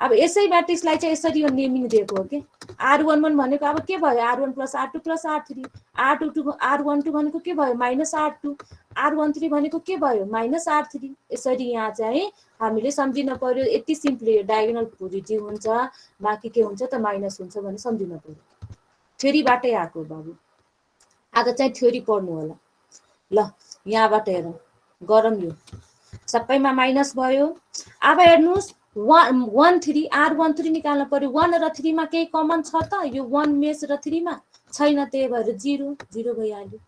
अब यसै म्याट्रिक्सलाई चाहिँ यसरी यो नेमिङ दिएको हो के। R11 भनेको अब के भयो, R1 + R2 + R3। R12 भनेको के भयो, -R2। R13 भनेको के भयो, -R3। यसरी यहाँ चाहिँ हामीले सम्झिन पर्यो। यति सिम्पली डायगोनल पोजिटिभ हुन्छ, बाँकी के हुन्छ त माइनस हुन्छ भने सम्झिन पर्यो। थ्योरीबाटै आएको बाबु। आज चाहिँ थ्योरी पढ्नु होला। ल यहाँबाट हेरौँ, गरौँ यो सबैमा माइनस भयो। अब हेर्नुस् 1 3 R13 निकाल्न पर्यो। 1 र 3 मा केही कमन छ त, यो 1 मेस र 3 मा छैन, त्यही भएर 0 0 भइहाल्यो।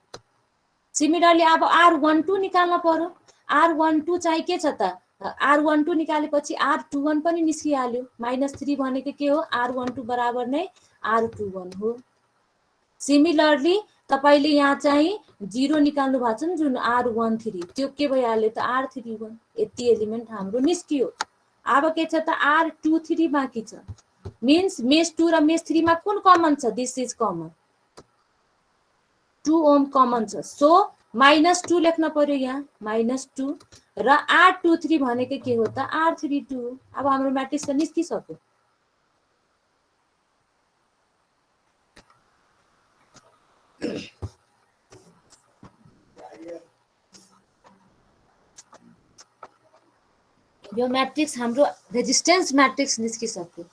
सिमिलरली अब R12 निकाल्न पर्यो। R12 चाहिँ के छ त, R12 निकालेपछि R21 पनि निस्किहाल्यो। -3 भनेको के हो, R12 बराबर नै R21 हो। सिमिलरली तपाईले यहाँ चाहिँ 0 निकाल्नु भएको छ नि, जुन R13, त्यो के भइहाल्यो त R31। यति एलिमेन्ट हाम्रो निस्कियो। अब के छ त, R23 बाँकी छ। मिन्स मेस 2 र मेस 3 मा कुन कमन छ, this is common, 2 ohm common छ। सो -2 लेख्न पर्यो यहाँ, -2। र R23 भनेको के हो त, R32। अब हाम्रो म्याट्रिक्स त निस्किसक्यो। यो म्याट्रिक्स हाम्रो रेजिस्टेन्स म्याट्रिक्स निस्किसक्यो।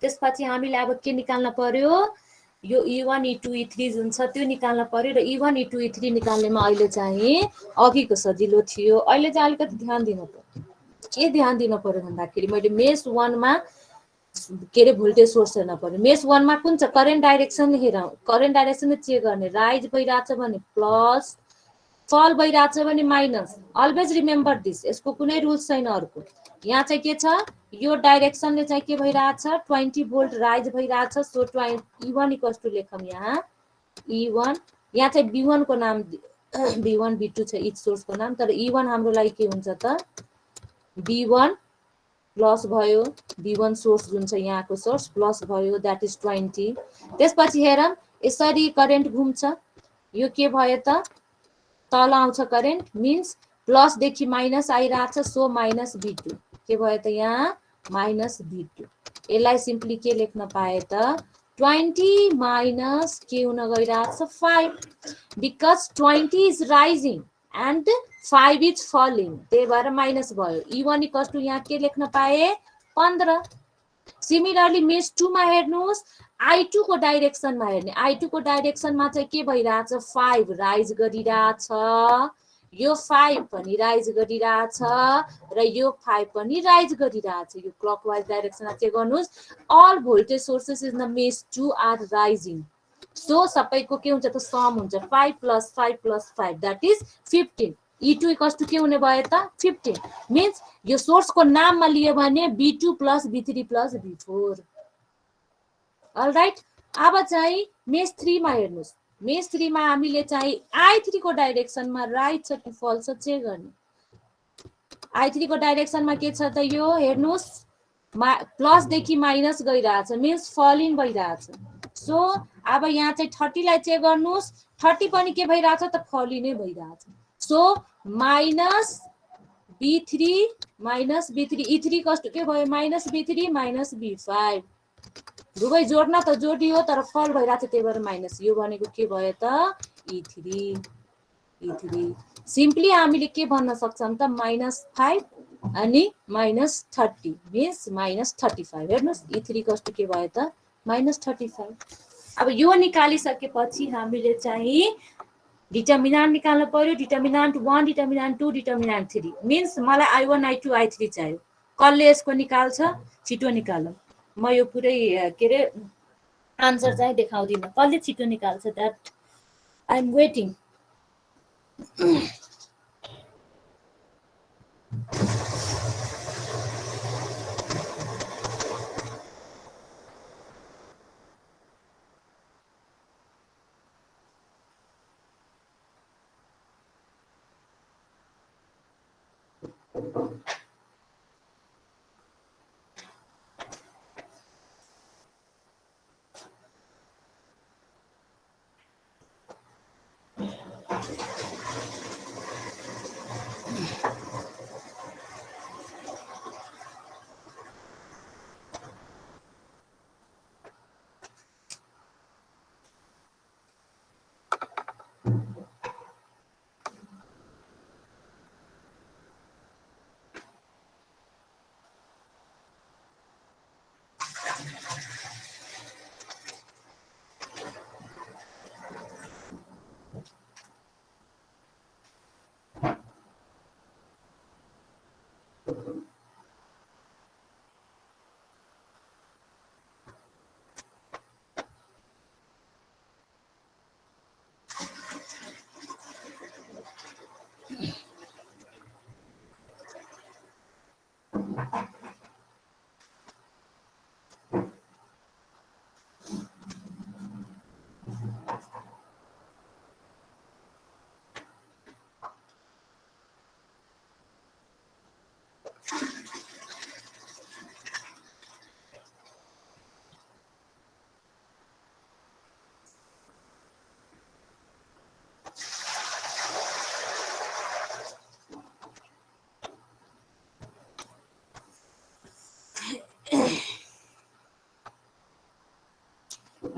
त्यसपछि हामीले अब के निकाल्न पर्यो, यो E1 E2 E3 जुन छ त्यो निकाल्न पर्यो र E1 E2 E3 निकाल्नेमा अहिले चाहिँ अघिको सजिलो थियो। अहिले चाहिँ अलिकति ध्यान दिनु पर्यो। के ध्यान दिनु पर्यो भन्दाखेरि मैले मेस 1 मा के अरे भोल्टेज सोर्स हेर्न पर्यो। मेस 1 मा कुन छ करेन्ट डाइरेक्सन हेरौँ। करेन्ट डाइरेक्सन चेक गर्ने, राइज भइरहेछ भने प्लस, फल भइरहेछ भने माइनस। अलवेज रिमेम्बर दिस, यसको कुनै रुल्स छैन अर्को। यहाँ चाहिँ के छ, यो डाइरेक्सनले चाहिँ के भइरहेछ 20 भोल्ट राइज भइरहेछ। सो E1 इक्वल्स टु लेखौँ यहाँ E1, यहाँ चाहिँ B1 को नाम B1 B2 छ इच सोर्सको नाम, तर E1 हाम्रो लागि के हुन्छ त B1 प्लस भयो, B1 सोर्स जुन छ यहाँको सोर्स प्लस भयो, द्याट इज 20। त्यसपछि हेरौँ यसरी करेन्ट घुम्छ, यो के भयो त तल आउँछ करेन्ट, मिन्स प्लस देखि माइनस आइरहेछ। सो माइनस B2 के भयो त यहाँ माइनस B2। यसलाई सिम्पली के लेख्न पाए त 20 माइनस के हुन गइरहेछ 5, because 20 is rising and 5 is falling, त्यही भएर माइनस भयो। E1 इक्वल्स टु यहाँ के लेख्न पाए 15। सिमिलरली मेस 2 मा हेर्नुहोस्, I2 को डाइरेक्सनमा हेर्ने, I2 को डाइरेक्सनमा चाहिँ के भइरहेछ 5 राइज गरिरहेछ, यो 5 पनि राइज गरिरहेछ र यो 5 पनि राइज गरिरहेछ। यो क्लकवाइज डाइरेक्सनमा चेक गर्नुहोस्, all voltage sources in the mesh 2 are rising. So सबैको के हुन्छ त सम हुन्छ 5 + 5 + 5 that is 15। E2 equals to के हुने भयो त 15, मिन्स यो सोर्सको नाममा लियो भने B2 + B3 + B4। अलराइट, अब चाहिँ मेस 3 मा हेर्नुहोस्। मेस 3 मा हामीले चाहिँ I3 को डाइरेक्सनमा राइट छ कि फल्स छ चेक गर्ने। I3 को डाइरेक्सनमा के छ त यो हेर्नुहोस्, प्लस देखि माइनस गइरहेछ, मिन्स फलिङ भइरहेछ। सो अब यहाँ चाहिँ 30 लाई चेक गर्नुहोस्, 30 पनि के भइरहेछ त फलिनै भइरहेछ। So minus B3 minus B3, E3 कस्तो के भयो माइनस B3 माइनस B5, दुवै जोड्न त जोडियो तर फल भइरहेछ, त्यही भएर माइनस। यो भनेको के भयो त E3। सिम्पली हामीले के भन्न सक्छौँ त -5 अनि -30 मिन्स -35। हेर्नुहोस् E3 कस्तो के भयो त -35। अब यो निकालिसकेपछि हामीले चाहिँ डिटर्मिनान्ट निकाल्नु पर्यो। डिटर्मिनान्ट 1, डिटर्मिनान्ट 2, डिटर्मिनान्ट 3, मिन्स मलाई I1 I2 I3 चाहियो। कसले यसको निकाल्छ छिटो निकालौँ। म यो पुरै के अरे आन्सर चाहिँ देखाउँदिनँ, कसले छिटो निकाल्छ द्याट आई एम वेटिङ।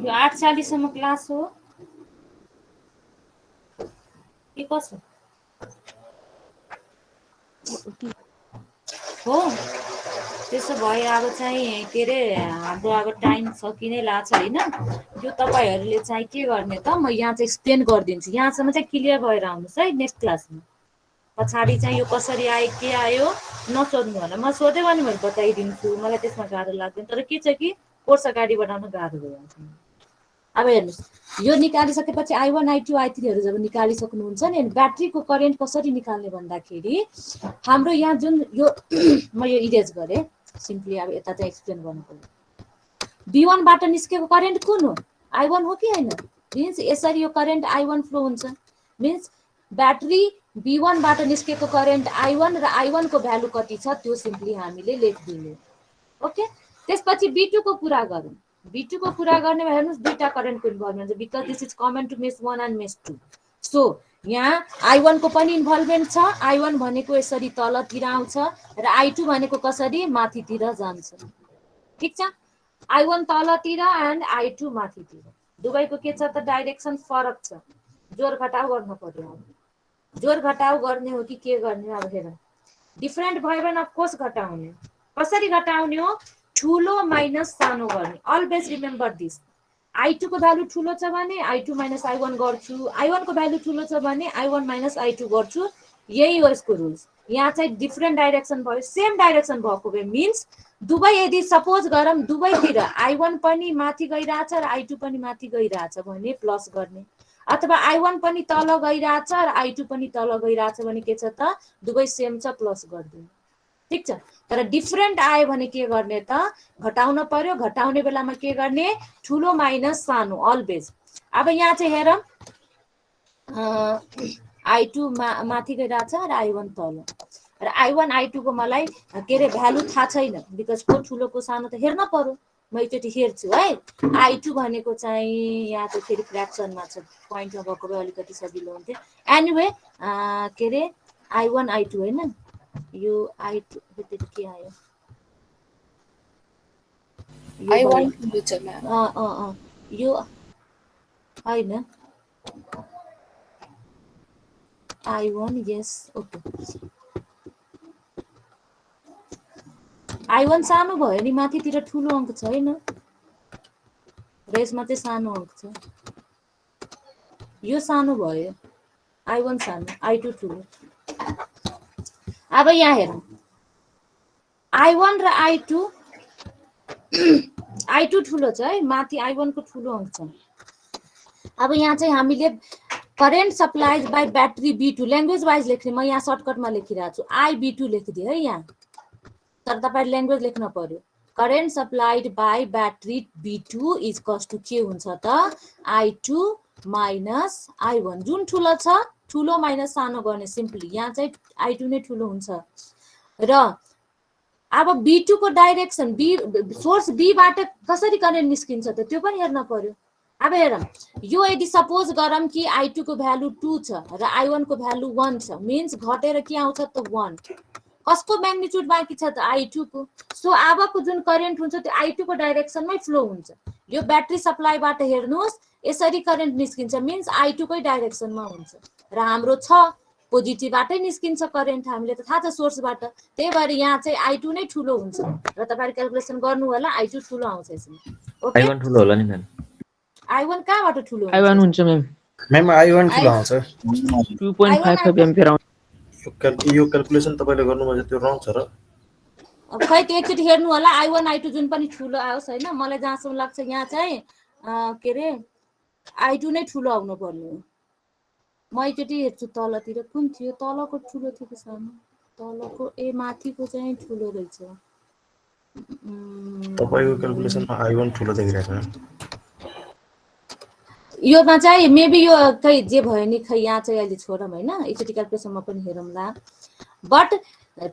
यो 8:40 सम्म क्लास हो के कसो? हो त्यसो भए अब चाहिँ के अरे हाम्रो अब टाइम सकिनै लाग्छ होइन यो तपाईँहरूले चाहिँ के गर्ने त म यहाँ चाहिँ एक्सप्लेन गरिदिन्छु यहाँसम्म चाहिँ क्लियर भएर आउनुहोस् है नेक्स्ट क्लासमा पछाडि चाहिँ यो कसरी आयो के आयो नसोध्नु होला म सोध्यो भने मैले बताइदिन्छु मलाई त्यसमा गाह्रो लाग्दैन तर के छ कि कोर्स अगाडि बढाउन गाह्रो भइहाल्छ अब हेर्नुहोस् यो निकालिसकेपछि I1 I2 I3हरू जब निकालिसक्नुहुन्छ नि अनि ब्याट्रीको करेन्ट कसरी निकाल्ने भन्दाखेरि हाम्रो यहाँ जुन यो म यो इरेज गरेँ सिम्पली अब यता चाहिँ एक्सप्लेन गर्नु पर्यो B1बाट निस्केको करेन्ट कुन हो I1 हो कि होइन मिन्स यसरी यो करेन्ट I1 फ्लो हुन्छ मिन्स ब्याट्री B1बाट निस्केको करेन्ट I1 र I1 को भ्यालु कति छ त्यो सिम्पली हामीले लेखिदिने ओके त्यसपछि B2 को कुरा गरौँ B2 को कुरा गर्ने हेर्नुहोस् दुईटा करेन्टको इन्भल्भमेन्ट छ because this is common to mesh 1 and mesh 2 so यहाँ I1 को पनि इन्भल्भमेन्ट छ I1 भनेको यसरी तलतिर आउँछ र I2 भनेको कसरी माथितिर जान्छ ठीक छ I1 तलतिर एन्ड I2 माथितिर दुवैको के छ त डाइरेक्सन फरक छ जोड घटाउ गर्न पर्यो जोड घटाउ गर्ने हो कि के गर्ने अब हेर डिफरेन्ट भयो भने अफकोर्स घटाउने कसरी घटाउने हो ठुलो माइनस सानो गर्ने अलवेज रिमेम्बर दिस I2 को भ्यालु ठुलो छ भने I2 माइनस I1 गर्छु I1 को भ्यालु ठुलो छ भने I1 माइनस I2 गर्छु यही हो यसको रुल्स यहाँ चाहिँ डिफरेन्ट डाइरेक्सन भयो सेम डाइरेक्सन भएको भए मिन्स दुवै यदि सपोज गरौँ दुवैतिर I1 पनि माथि गइरहेछ र I2 पनि माथि गइरहेछ भने प्लस गर्ने अथवा I1 पनि तल गइरहेछ र I2 पनि तल गइरहेछ भने के छ त दुवै सेम छ प्लस गरिदिनु ठीक छ तर डिफरेन्ट आयो भने के गर्ने त घटाउन पर्यो घटाउने बेलामा के गर्ने ठुलो माइनस सानो अलवेज अब यहाँ चाहिँ हेरौँ I2 माथि गइरहेछ र I1 तल र I1 I2 को मलाई के अरे भ्यालु थाहा छैन बिकज को ठुलो को सानो त हेर्न पर्यो म एकचोटि हेर्छु है I2 भनेको चाहिँ यहाँ चाहिँ फेरि फ्र्याक्सनमा छ पोइन्टमा भएको भए अलिकति सजिलो हुन्थ्यो एनिवे के अरे I1 I2 होइन यो I2 के आयो I1 ठुलो छ म्याम यो होइन I1 yes ओके I1 सानो भयो नि माथितिर ठुलो अङ्क छैन र यसमा चाहिँ सानो अङ्क छ यो सानो भयो I1 सानो I2 ठुलो अब यहाँ हेरौँ I1 र I2 I2 ठुलो छ है माथि I1 को ठुलो अङ्क छ अब यहाँ चाहिँ हामीले current supplied by battery B2 language wise लेख्ने म यहाँ सर्टकटमा लेखिरहेको छु I B2 लेखिदिएँ है यहाँ तर तपाईहरु ल्याङ्ग्वेज लेख्न पर्यो current supplied by battery B2 is कस टु के हुन्छ त I2 माइनस I1 जुन ठुलो छ ठुलो माइनस सानो गर्ने सिम्पली यहाँ चाहिँ I2 नै ठुलो हुन्छ र अब B2 को डाइरेक्सन B सोर्स B बाट कसरी करेन्ट निस्किन्छ त त्यो पनि हेर्न पर्यो अब हेरौँ यो यदि सपोज गरौँ कि I2 को भ्यालु 2 छ र I1 को भ्यालु 1 छ मिन्स घटेर के आउँछ त 1 कसको म्याग्निट्युड बाँकी छ त I2 को सो अबको जुन करेन्ट हुन्छ त्यो I2 को डाइरेक्सनमै फ्लो हुन्छ यो ब्याट्री सप्लाईबाट हेर्नुहोस् यसरी करेन्ट निस्किन्छ मिन्स I2 कै डाइरेक्सनमा हुन्छ र हाम्रो छ पोजिटिभबाटै निस्किन्छ करेन्ट हामीले त थाहा छ सोर्सबाट त्यही भएर यहाँ चाहिँ I2 नै ठुलो हुन्छ र तपाईहरु क्याल्कुलेसन गर्नु होला I2 ठुलो आउँछ यसमा ओके I1 ठुलो होला नि म्याम I1 कहाँबाट ठुलो हुन्छ I1 हुन्छ म्याम म्याम I1 ठुलो आउँछ 2.55 एम्पियर आउँछ यो क्याल्कुलेसन तपाईले गर्नुभयो त्यो रङ छ र अब खै त्यो एकचोटि हेर्नु होला I1 I2 जुन पनि ठुलो आओस् हैन मलाई जहाँसम्म लाग्छ यहाँ चाहिँ के रे I2 नै ठुलो आउनु पर्ने हो म एकचोटि हेर्छु तलतिर कुन थियो तलको ठुलो थियो कि सानो तलको ए माथिको चाहिँ ठुलो रहेछ तपाईको क्याल्कुलेसनमा I1 ठुलो देखिरहेछ योमा चाहिँ मेबी यो खै जे भयो नि खै यहाँ चाहिँ अहिले छोडौँ हैन एकचोटि क्याल्कुलेसनमा पनि हेरौँला बट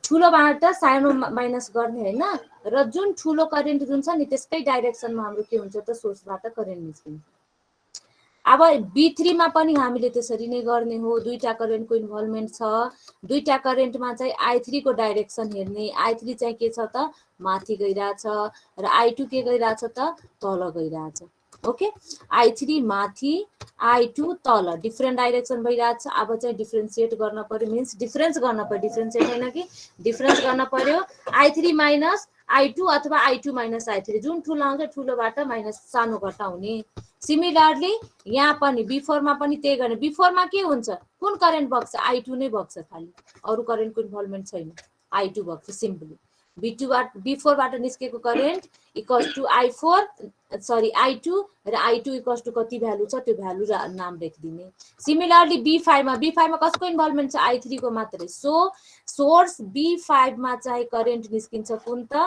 ठुलोबाट सानो माइनस गर्ने हैन र जुन ठुलो करेन्ट जुन छ नि त्यसकै डाइरेक्सनमा हाम्रो के हुन्छ त सोर्सबाट करेन्ट निस्किन्छ अब B3 मा पनि हामीले त्यसरी नै गर्ने हो दुईटा करेन्टको इन्भल्भमेन्ट छ दुईटा करेन्टमा चाहिँ I3 को डाइरेक्सन हेर्ने I3 चाहिँ के छ त माथि गइराछ र I2 के गइराछ त तल गइराछ ओके I3 माथि I2 तल डिफरेन्ट डाइरेक्सन भइरहेको छ अब चाहिँ डिफरेन्सिएट गर्न पर्यो मिन्स डिफरेन्स गर्न पर्यो डिफरेन्सिएट होइन कि डिफरेन्स गर्न पर्यो I3 माइनस I2 अथवा I2 माइनस I3 जुन ठुलो आउँछ ठुलोबाट माइनस सानो घटाउने सिमिलरली यहाँ पनि B4 मा पनि त्यही गर्ने B4 मा के हुन्छ कुन करेन्ट बग्छ I2 नै बग्छ खाली अरु करेन्टको इन्भल्भमेन्ट छैन I2 बग्छ सिम्पली B4 बाट निस्केको करेन्ट इक्वल्स टु I2 र I2 इक्वल्स टु कति भ्यालु छ त्यो भ्यालु र नाम लेखिदिने सिमिलरली B5 मा कसको इन्भल्भमेन्ट छ I3 को मात्रै सो सोर्स B5 मा चाहिँ करेन्ट निस्किन्छ कुन त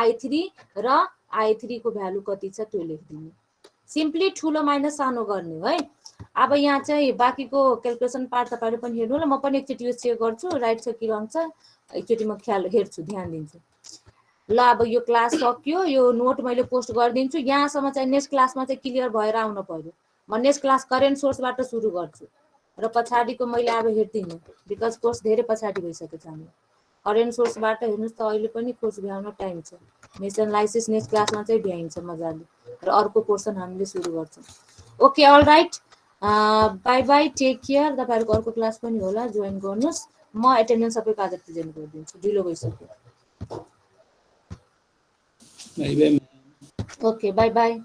I3 र I3 को भ्यालु कति छ त्यो लेखिदिने सिम्पली ठुलो माइनस सानो गर्ने है अब यहाँ चाहिँ बाँकीको क्याल्कुलेसन पार्ट तपाईहरु पनि हेर्नु ल म पनि एकचोटी यो चेक गर्छु राइट छ कि रङ छ एकचोटी म ख्याल हेर्छु ध्यान दिन्छु ल अब यो क्लास सक्यो यो नोट मैले पोस्ट गरिदिन्छु यहाँसम्म चाहिँ नेक्स्ट क्लासमा चाहिँ क्लियर भएर आउन पर्यो म नेक्स्ट क्लास करेन्ट सोर्सबाट सुरु गर्छु र पछाडीको मैले अब हेर्दिन बिकज कोर्स धेरै पछाडी भइसकेको छ हामी करेन्ट सोर्सबाट हेर्नुस् त अहिले पनि कोर्स भ्याउन टाइम छ मेस एनालाइसिस नेक्स्ट क्लासमा चाहिँ भ्याइन्छ मजाले र अर्को पोर्सन हामीले सुरु गर्छौं okay all right bye bye take care तपाईहरुको अर्को क्लास पनि होला जोइन गर्नुस् म एटेन्डेन्स सबैको आज प्रेजेन्ट गरिदिन्छु ढिलो भइसक्यो bye bye okay bye bye